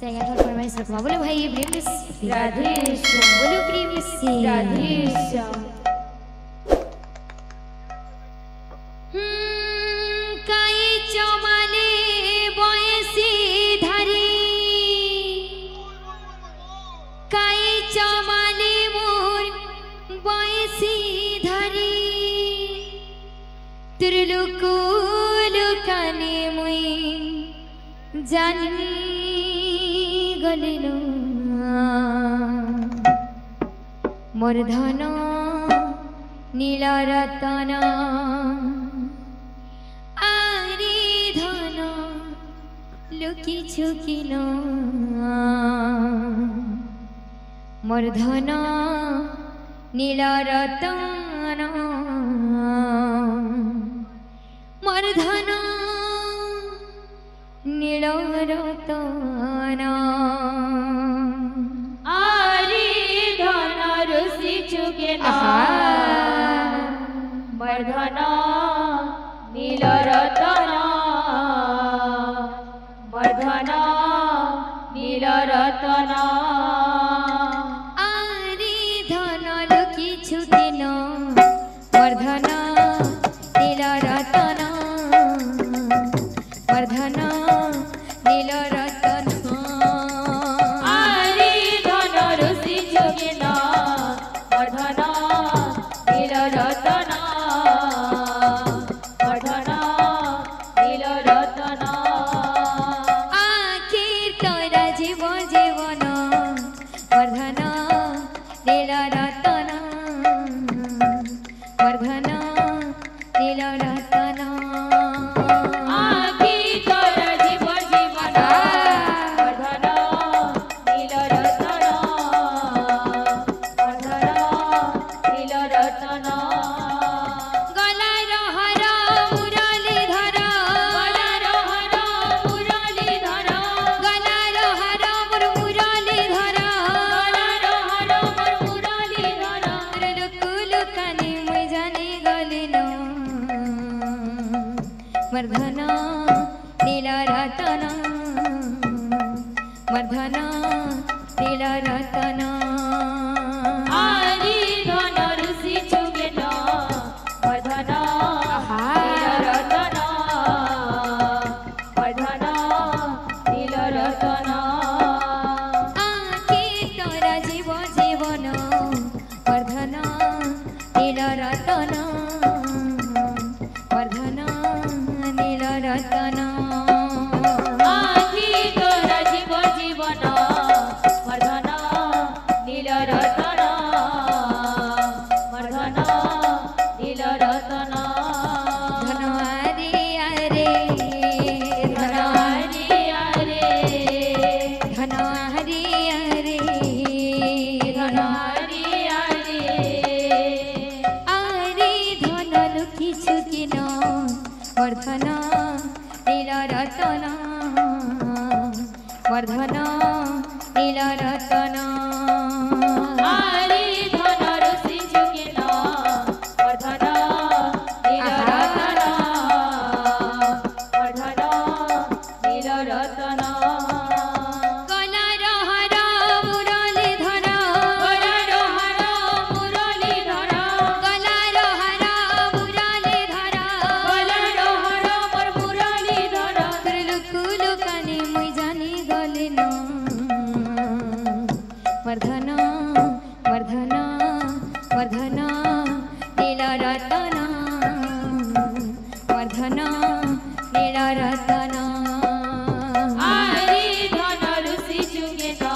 saya akan permaisur बोलो भाई प्रेम से राधे श्याम बोलो प्रेम से राधे श्याम काई चमाले बयसी धारी काई चमाले मोर बयसी धारी तिरलुकु लुकाने मुई जानी गलिलो मोर धन नील रतन आरे धन लुकी छुकिल मोर धन नील रतन मोर धन नील रतन आरे धन रुसि चुकेना मोर धन नील रतन मोर धन नील रतन आरे धन लुकी छुकिल मोर धन नील रतन मोर धन नील रतन आरे धन रुसि चुकेना मोर धन नील रतन मोर धन नील रतन आखिर तोरा जीव जीवन मोर धन नील रतन मोर धन नील रतन आखि तोर जीव जीवन मोर धन नील रतन मोर धन नील रतन गला रहर मुरलीधर गला रहर मुरलीधर गला रहर मोर मुरलीधर गला रहर मोर मुरलीधर लुकु लुकानी मुई जानी गलिलो मोर धन नील रतन मोर धन नील रतन आरे धन रुसि चुकेना मोर धन नील रतन मोर धन नील रतन आखि तोरा जीव जीवन मोर धन नील रतन मोर धन नील रतन आखि तोर जीव जीवन मोर धन नील रतन मोर धन नील रतन धन आरे आरे धन आरे आरे धन आरे आरे धन आरे आरे आरे धन लुकी छुकिल मोर धन नील रतन मोर धन नील रतन आरे धन रुसि चुकेना मोर धन नील रतन मोर धन नील रतन गला रहर मुरलीधर गला रहर मुरलीधर गला रहर मुरलीधर गला रहर मोर मुरलीधर लुकु लुकानी मुई जानी गलिलो मोर धन मोर धन मोर धन नील रतन मोर धन नील रतन आरे धन रुसि चुकेना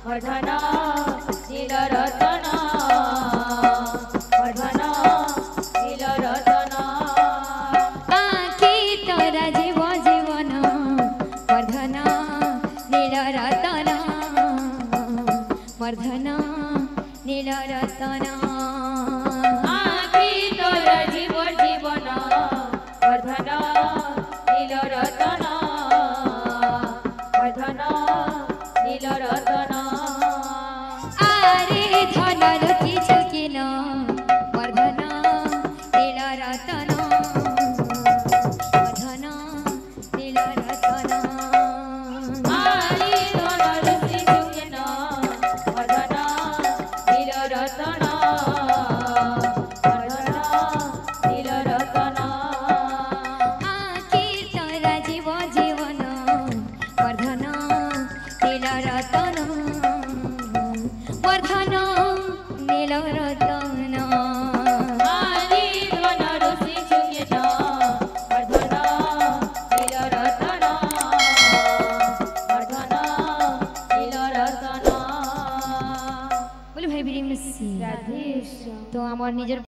मोर धन नील रतन मोर धन नील रतन आखि तोरा जीव जीवन मोर धन नील रतन मोर धन नील रतन आखि तोर जीव जीवन मोर धन नील रतन मोर धन नील रतन आरे धन लुकी छुकिल मोर धन नील रतन मोर धन नील रतन आरे वर्धन नील रतन आदि ध्वन ऋषि जुगे न वर्धन नील रतन वर्धन नील रतन बोले भाई प्रेम से राधे तो आमार निजर